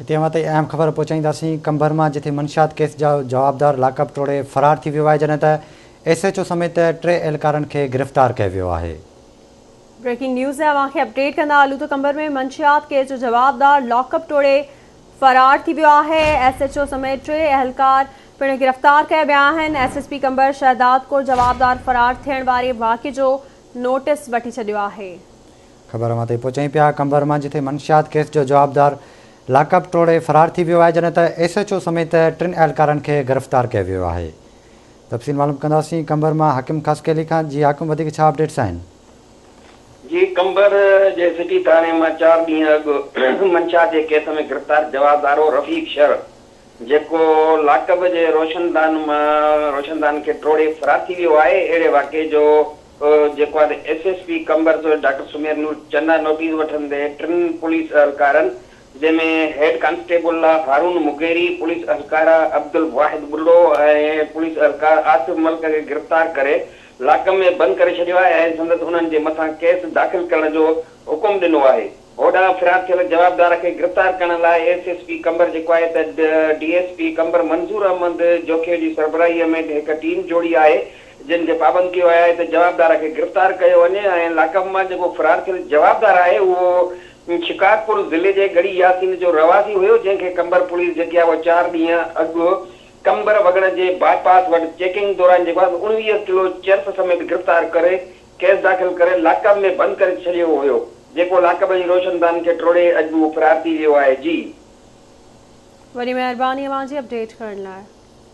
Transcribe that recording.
इते मते अहम ख़बर पहुचाईंदासीं। कंबर मां जिथे मंशियात केस जा जवाबदार लाकअप तोड़े फरार थी वियो आहे, जॾहिं त SHO समेत 3 एहलकारनि खे गिरफ़्तार कयो वियो आहे। ब्रेकिंग न्यूज़ है, अवांखे अपडेट कंदा हलूं त कंबर में मंशियात केस जो जवाबदार लॉकअप तोड़े फरार थी वियो आहे। SHO समेत 3 एहलकार पिण गिरफ़्तार कया विया आहिनि। SSP कंबर शहदाद को जवाबदार फरार थियण वारे वाक़े जो नोटिस वठी छॾियो आहे। ख़बर मां ते पहुचाई पिया। कंबर मां जिथे मंशियात केस जो जवाबदार लाकअप तोड़े फरार थी वियो आहे, जॾहिं त SHO समेत 3 एहलकारनि खे गिरफ़्तार कयो वियो आहे। तफ़सील मालूम कंदासीं कंबर मां हाकिम ख़ासकेली खां। जी हाकिम, वधीक छा अपडेट्स आहिनि? जी, कंबर जे सिटी थाने में 4 ॾींहं अॻु मंशा जे केस में गिरफ़्तार जवाबदार हो रफ़ीक शर, जेको लाकअप जे रोशनदान खे टोड़े फरार थी वियो आहे। अहिड़े वाक़े जो जेको आहे SSP कंबर जो डॉक्टर सुमेर नूर चन्ना नोटिस वठंदे 3 पुलिस एहलकारनि, जंहिंमें हेड constable Haroon Mugeri, police एहलकार Abdul वाहिद बुल्लो ऐं पुलिस एहलकार आसिफ मलिक खे गिरफ़्तार करे लाकअप में बंदि करे छॾियो आहे ऐं संदसि उन्हनि जे मथां केस दाख़िल करण जो हुकुम ॾिनो आहे। होॾां फरार थियल जवाबदार खे गिरफ़्तार करण लाइ SSP कंबर जेको आहे त DSP कंबर मंज़ूर अहमद जोखे जी सरबराहीअ में हिकु टीम जोड़ी आहे, जिन खे पाबंद कयो आहे त जवाबदार खे गिरफ़्तार कयो वञे ऐं लाकअप मां जेको फरार थियल जवाबदार आहे उहो शिकारपुर ज़िले जे गढ़ी यासीन जो रवासी हुयो, जंहिंखे कंबर पुलिस जेकी आहे उहा 4 ॾींहं अॻु कंबर वगड़ जे बाईपास वटि चेकिंग दौरान जेको आहे 19 किलो चर्स समेत गिरफ़्तार करे केस दाख़िल करे लाकअप में बंदि करे छॾियो हुयो, जेको लाकअप जी रोशनदान खे टोड़े अॼु फरार थी वियो आहे। जी, वरी महिरबानी अवां जी अपडेट करण लाइ।